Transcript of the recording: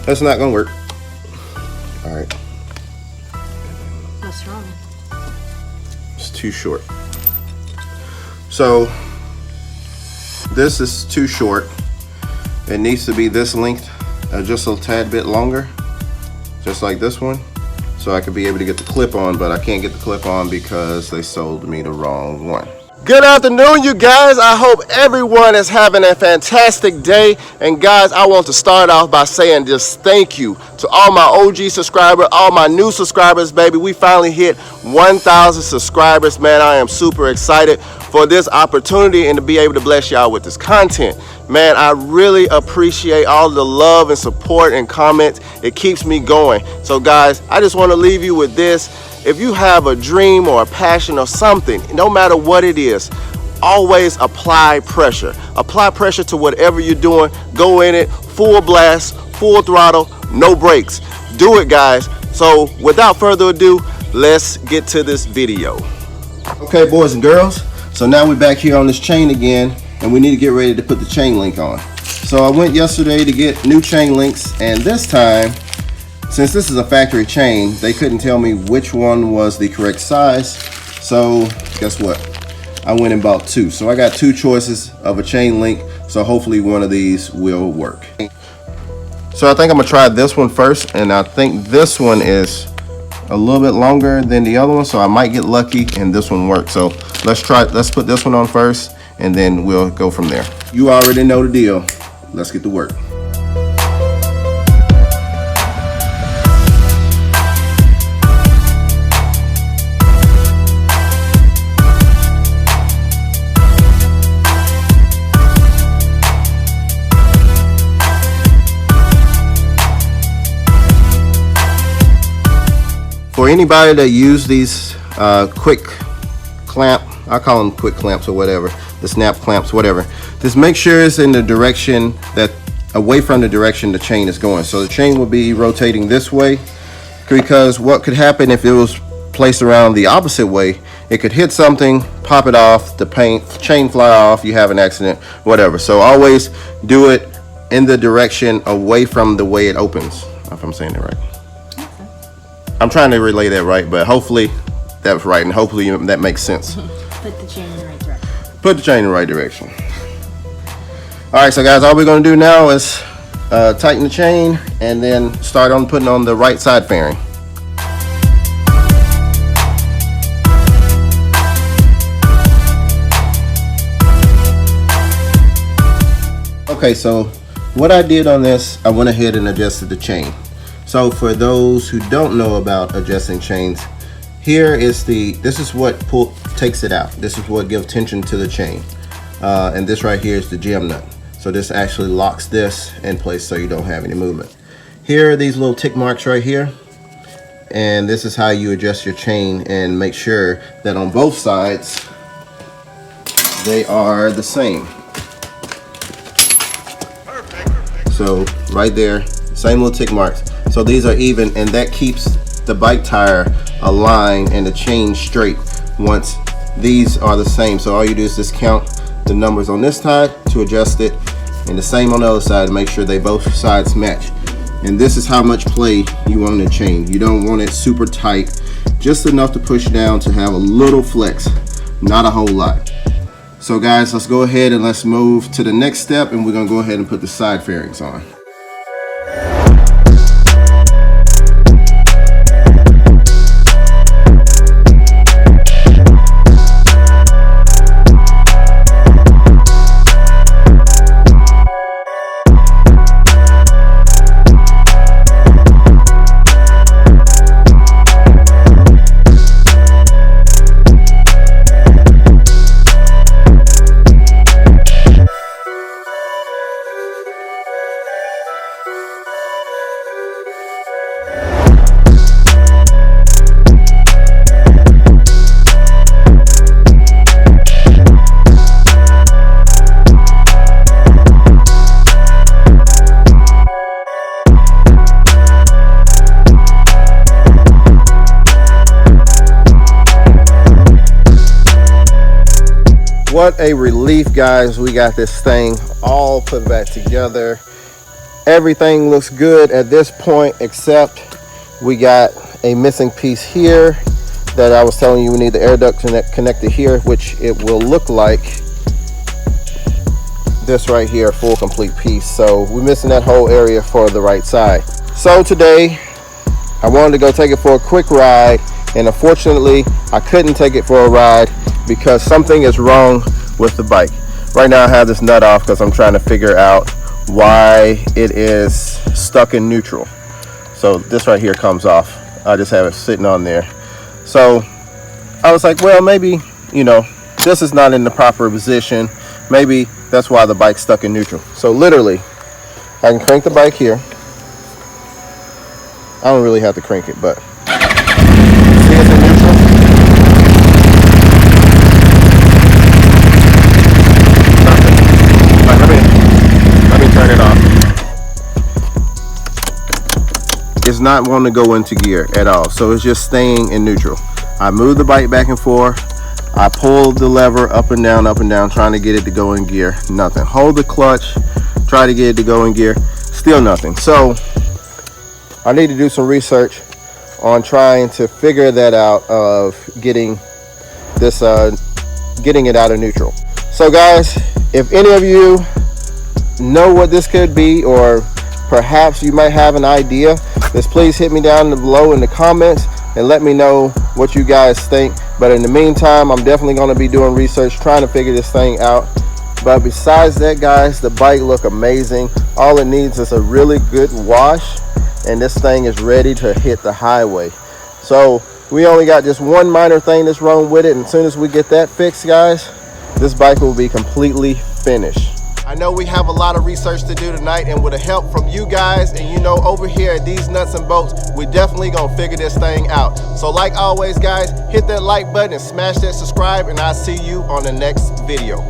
That's not gonna work. All right. What's wrong? It's too short. So this is too short. It needs to be this length, just a tad bit longer, just like this one, so I could be able to get the clip on, but I can't get the clip on because they sold me the wrong one. Good afternoon, you guys. I hope everyone is having a fantastic day. And guys, I want to start off by saying just thank you to all my OG subscribers, all my new subscribers, baby. We finally hit 1,000 subscribers, man. I am super excited for this opportunity and to be able to bless y'all with this content. Man, I really appreciate all the love and support and comments. It keeps me going. So guys, I just want to leave you with this. If you have a dream or a passion or something, no matter what it is, always apply pressure. Apply pressure to whatever you're doing. Go in it, full blast, full throttle, no brakes. Do it, guys. So without further ado, let's get to this video. Okay, boys and girls. So now we're back here on this chain again, and we need to get ready to put the chain link on. So I went yesterday to get new chain links, and this time, since this is a factory chain, they couldn't tell me which one was the correct size. So guess what? I went and bought two. So I got two choices of a chain link. So hopefully one of these will work. So I think I'm gonna try this one first, and I think this one is a little bit longer than the other one, so I might get lucky and this one works. So let's put this one on first, and then we'll go from there. You already know the deal. Let's get to work. For anybody that use these quick clamp, I call them quick clamps or whatever, the snap clamps, whatever, just make sure it's in the direction that, away from the direction the chain is going. So the chain will be rotating this way, because what could happen if it was placed around the opposite way, it could hit something, pop it off, the chain fly off, you have an accident, whatever. So always do it in the direction away from the way it opens, if I'm saying it right. I'm trying to relay that right, but hopefully that's right, and hopefully that makes sense. Put the chain in the right direction. Put the chain in the right direction. All right, so guys, all we're gonna do now is tighten the chain and then start on putting on the right side fairing. Okay, so what I did on this, I went ahead and adjusted the chain. So for those who don't know about adjusting chains, this is what takes it out. This is what gives tension to the chain. And this right here is the gem nut. So this actually locks this in place so you don't have any movement. Here are these little tick marks right here. And this is how you adjust your chain and make sure that on both sides, they are the same. So right there, same little tick marks. So these are even, and that keeps the bike tire aligned and the chain straight once these are the same. So all you do is just count the numbers on this side to adjust it, and the same on the other side to make sure they both sides match. And this is how much play you want in the chain. You don't want it super tight, just enough to push down to have a little flex, not a whole lot. So guys, let's go ahead and let's move to the next step, and we're gonna go ahead and put the side fairings on. What a relief, guys. We got this thing all put back together. everything looks good at this point, except we got a missing piece here that I was telling you we need the air duct connected here, which it will look like this right here, full complete piece. So we're missing that whole area for the right side. So today I wanted to go take it for a quick ride, and unfortunately I couldn't take it for a ride because something is wrong with the bike. Right now I have this nut off because I'm trying to figure out why it is stuck in neutral. So this right here comes off. I just have it sitting on there. So I was like, well, maybe, you know, this is not in the proper position. Maybe that's why the bike's stuck in neutral. So literally, I can crank the bike here. I don't really have to crank it, but see, it's in neutral. Let me turn it off. It's not wanting to go into gear at all, so it's just staying in neutral. I move the bike back and forth. I pull the lever up and down, trying to get it to go in gear. Nothing. Hold the clutch, try to get it to go in gear. Still nothing. So I need to do some research on trying to figure that out, of getting this, getting it out of neutral. So guys, if any of you know what this could be, or perhaps you might have an idea, just please hit me down below in the comments and let me know what you guys think. But in the meantime, I'm definitely going to be doing research, trying to figure this thing out. But besides that, guys, the bike look amazing. All it needs is a really good wash, and this thing is ready to hit the highway. So we only got just one minor thing that's wrong with it, and as soon as we get that fixed, guys, this bike will be completely finished. I know we have a lot of research to do tonight, and with the help from you guys, and you know, over here at These Nuts and Bolts, we definitely gonna figure this thing out. So like always, guys, hit that like button and smash that subscribe, and I'll see you on the next video.